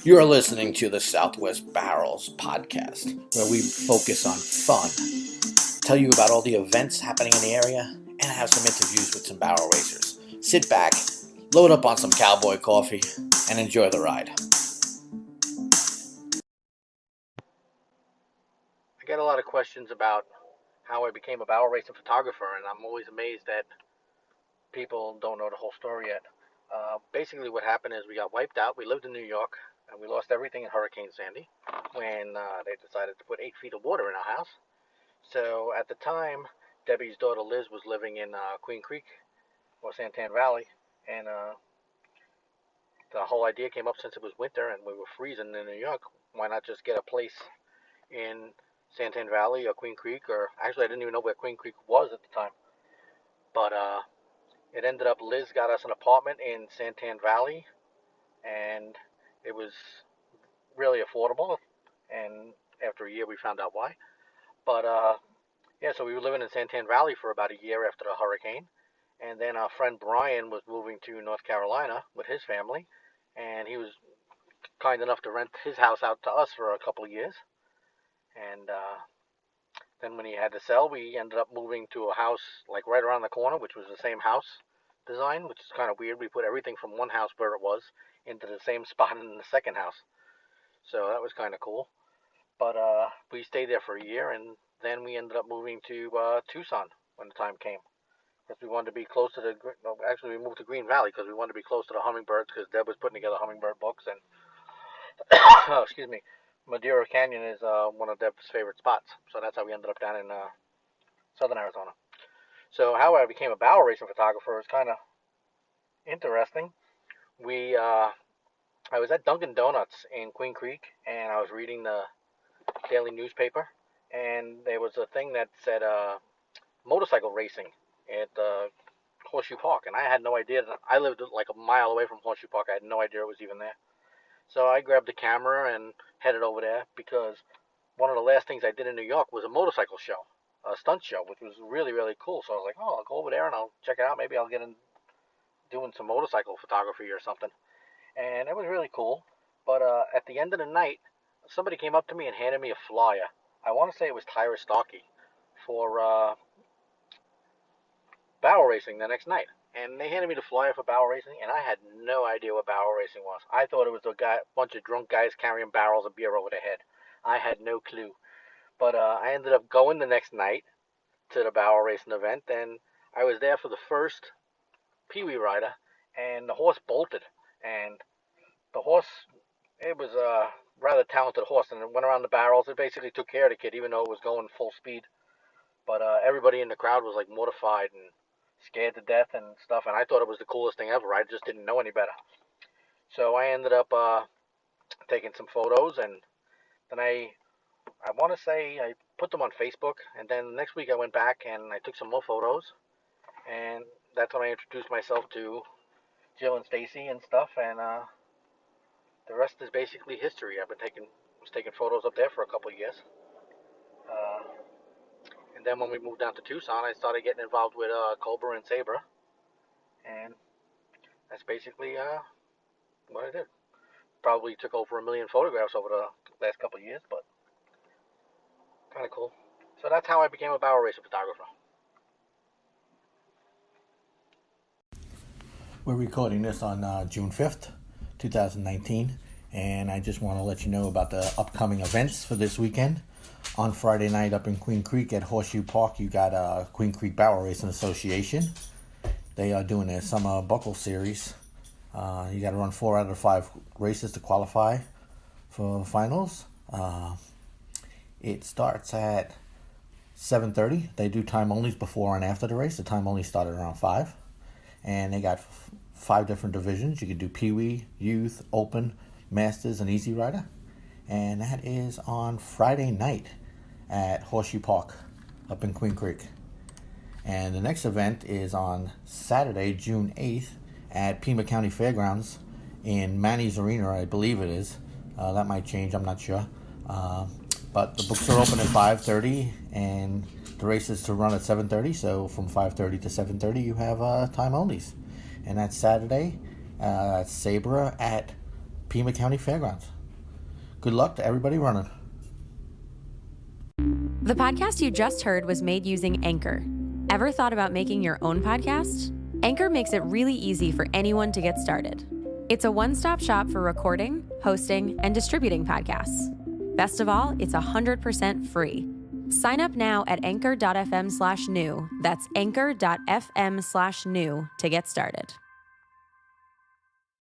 You are listening to the Southwest Barrels podcast, where we focus on fun, tell you about all the events happening in the area, and have some interviews with some barrel racers. Sit back, load up on some cowboy coffee, and enjoy the ride. I get a lot of questions about how I became a barrel racing photographer, and I'm always amazed that people don't know the whole story yet. Basically, what happened is we got wiped out. We lived in New York, and we lost everything in Hurricane Sandy when they decided to put 8 feet of water in our house. So at the time, Debbie's daughter Liz was living in Queen Creek or Santan Valley, and the whole idea came up since it was winter and we were freezing in New York. Why not just get a place in Santan Valley or Queen Creek? Or actually, I didn't even know where Queen Creek was at the time, but it ended up Liz got us an apartment in Santan Valley, and it was really affordable. And after a year, we found out why. But yeah, so we were living in Santan Valley for about a year after the hurricane, and then our friend Brian was moving to North Carolina with his family, and he was kind enough to rent his house out to us for a couple of years. And then when he had to sell, we ended up moving to a house like right around the corner, which was the same house design, which is kind of weird. We put everything from one house where it was into the same spot in the second house. So that was kind of cool. But we stayed there for a year, and then we ended up moving to Tucson when the time came. Because we wanted to be close to actually we moved to Green Valley because we wanted to be close to the hummingbirds, because Deb was putting together hummingbird books. And oh, excuse me, Madera Canyon is one of Deb's favorite spots. So that's how we ended up down in southern Arizona. So how I became a barrel racing photographer is kind of interesting. I was at Dunkin' Donuts in Queen Creek, and I was reading the daily newspaper, and there was a thing that said motorcycle racing at Horseshoe Park, and I had no idea. I lived like a mile away from Horseshoe Park. I had no idea it was even there. So I grabbed the camera and headed over there, because one of the last things I did in New York was a motorcycle show, a stunt show, which was really, really cool. So I was like, oh, I'll go over there and I'll check it out. Maybe I'll get in doing some motorcycle photography or something. And it was really cool. But at the end of the night, somebody came up to me and handed me a flyer. I want to say it was Tyreeses Story for barrel racing the next night. And they handed me the flyer for barrel racing, and I had no idea what barrel racing was. I thought it was a bunch of drunk guys carrying barrels of beer over their head. I had no clue. But I ended up going the next night to the barrel racing event, and I was there for the first Pee-wee rider, and the horse bolted. And the horse, it was a rather talented horse, and it went around the barrels. It basically took care of the kid, even though it was going full speed. But everybody in the crowd was like mortified and scared to death and stuff, and I thought it was the coolest thing ever. I just didn't know any better. So I ended up taking some photos, and then I want to say I put them on Facebook, and then next week I went back and I took some more photos, and that's when I introduced myself to Jill and Stacy and stuff, and the rest is basically history. Was taking photos up there for a couple of years. And then when we moved down to Tucson, I started getting involved with Cobra and Sabre, and that's basically what I did. Probably took over 1 million photographs over the last couple of years, but kind of cool. So that's how I became a barrel racing photographer. We're recording this on June 5th, 2019, and I just want to let you know about the upcoming events for this weekend. On Friday night up in Queen Creek at Horseshoe Park, you got Queen Creek Barrel Racing Association. They are doing their summer buckle series. You got to run 4 out of 5 races to qualify for finals. It starts at 7:30. They do time onlys before and after the race. The time only started around 5. And they got 5 different divisions. You can do Pee-wee, Youth, Open, Masters, and Easy Rider. And that is on Friday night at Horseshoe Park up in Queen Creek. And the next event is on Saturday, June 8th at Pima County Fairgrounds in Manny's Arena, I believe it is. That might change, I'm not sure. But the books are open at 5:30 and the race is to run at 7:30. So from 5:30 to 7:30 you have time onlys. And that's Saturday. Sabre at Pima County Fairgrounds. Good luck to everybody running. The podcast you just heard was made using Anchor. Ever thought about making your own podcast? Anchor makes it really easy for anyone to get started. It's a one-stop shop for recording, hosting, and distributing podcasts. Best of all, it's 100% free. Sign up now at anchor.fm/new. That's anchor.fm/new to get started.